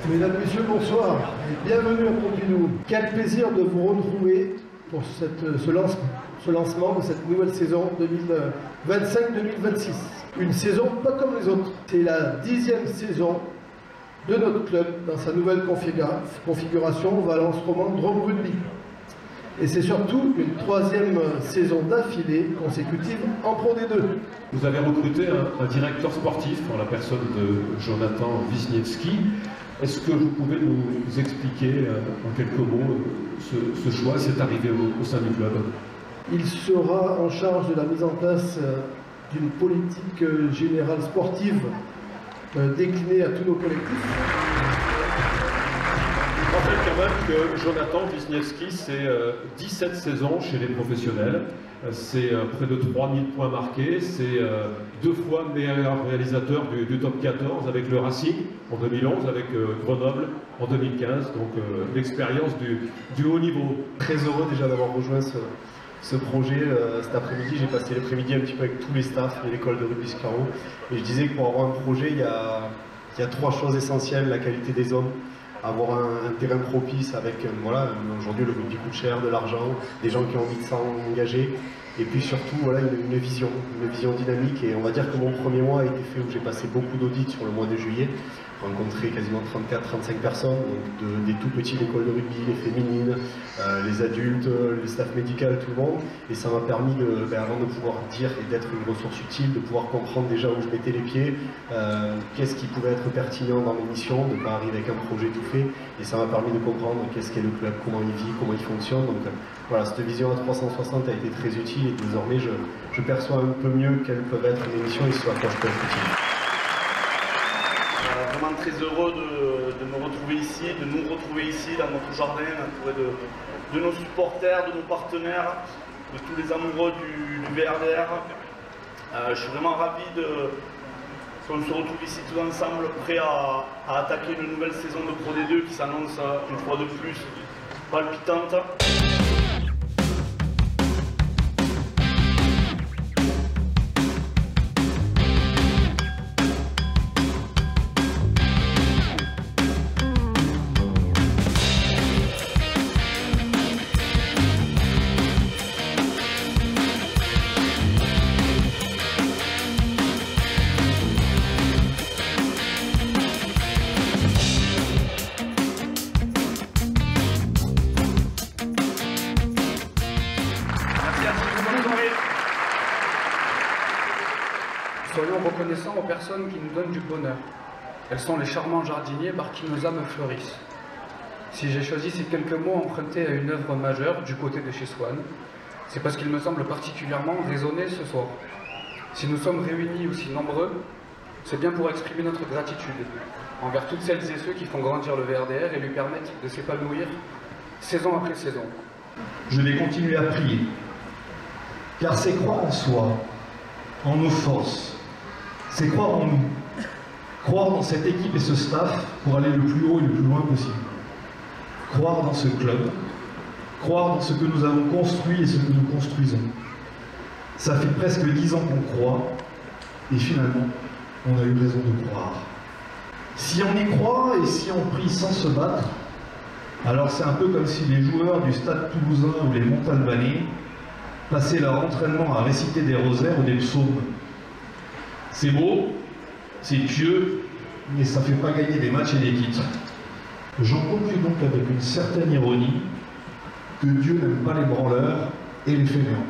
Mesdames, Messieurs, bonsoir et bienvenue à Pompidou. Quel plaisir de vous retrouver pour ce lancement de cette nouvelle saison 2025-2026. Une saison pas comme les autres. C'est la 10e saison de notre club dans sa nouvelle configuration Valence Romande Drôme Rugby. Et c'est surtout une 3e saison d'affilée consécutive en Pro D2. Vous avez recruté un directeur sportif en la personne de Jonathan Wisniewski. Est-ce que vous pouvez nous expliquer en quelques mots ce choix, cette arrivée au sein du club? Il sera en charge de la mise en place d'une politique générale sportive déclinée à tous nos collectifs. Je rappelle quand même que Jonathan Wisniewski, c'est 17 saisons chez les professionnels, c'est près de 3000 points marqués, c'est 2 fois meilleur réalisateur du top 14 avec le Racing en 2011, avec Grenoble en 2015, donc l'expérience du haut niveau. Très heureux déjà d'avoir rejoint ce projet cet après-midi. J'ai passé l'après-midi un petit peu avec tous les staffs de l'école de rugby Scaro, et je disais que pour avoir un projet, il y a 3 choses essentielles: la qualité des hommes, avoir un terrain propice avec, voilà, aujourd'hui le rugby coûte cher, de l'argent, des gens qui ont envie de s'engager, et puis surtout voilà, une vision dynamique. Et on va dire que mon premier mois a été fait où j'ai passé beaucoup d'audits sur le mois de juillet, rencontré quasiment 34-35 personnes, donc des tout petits, l'école de rugby, les féminines, les adultes, le staff médical, tout le monde. Et ça m'a permis, avant de pouvoir dire et d'être une ressource utile, de pouvoir comprendre déjà où je mettais les pieds, qu'est-ce qui pouvait être pertinent dans l'émission, de ne pas arriver avec un projet tout fait. Et ça m'a permis de comprendre qu'est-ce qu'est le club, comment il vit, comment il fonctionne. Donc voilà, cette vision à 360 a été très utile, et désormais je perçois un peu mieux quelle peut être une émission et ce à quoi je peux être utile. Vraiment très heureux de me retrouver ici, de nous retrouver ici dans notre jardin, entouré de nos supporters, de nos partenaires, de tous les amoureux du VRDR. Je suis vraiment ravi qu'on se retrouve ici tous ensemble, prêts à attaquer une nouvelle saison de Pro D2 qui s'annonce une fois de plus palpitante. Soyons reconnaissants aux personnes qui nous donnent du bonheur. Elles sont les charmants jardiniers par qui nos âmes fleurissent. Si j'ai choisi ces quelques mots empruntés à une œuvre majeure du côté de chez Swan, c'est parce qu'il me semble particulièrement résonner ce soir. Si nous sommes réunis aussi nombreux, c'est bien pour exprimer notre gratitude envers toutes celles et ceux qui font grandir le VRDR et lui permettent de s'épanouir saison après saison. Je vais continuer à prier, car c'est croire en soi, en nos forces, c'est croire en nous, croire dans cette équipe et ce staff pour aller le plus haut et le plus loin possible, croire dans ce club, croire dans ce que nous avons construit et ce que nous construisons. Ça fait presque 10 ans qu'on croit, et finalement, on a eu raison de croire. Si on y croit et si on prie sans se battre, alors c'est un peu comme si les joueurs du Stade Toulousain ou les Montalbanais passaient leur entraînement à réciter des rosaires ou des psaumes. C'est beau, c'est pieux, mais ça ne fait pas gagner des matchs et des titres. J'en conclus donc avec une certaine ironie que Dieu n'aime pas les branleurs et les fainéants.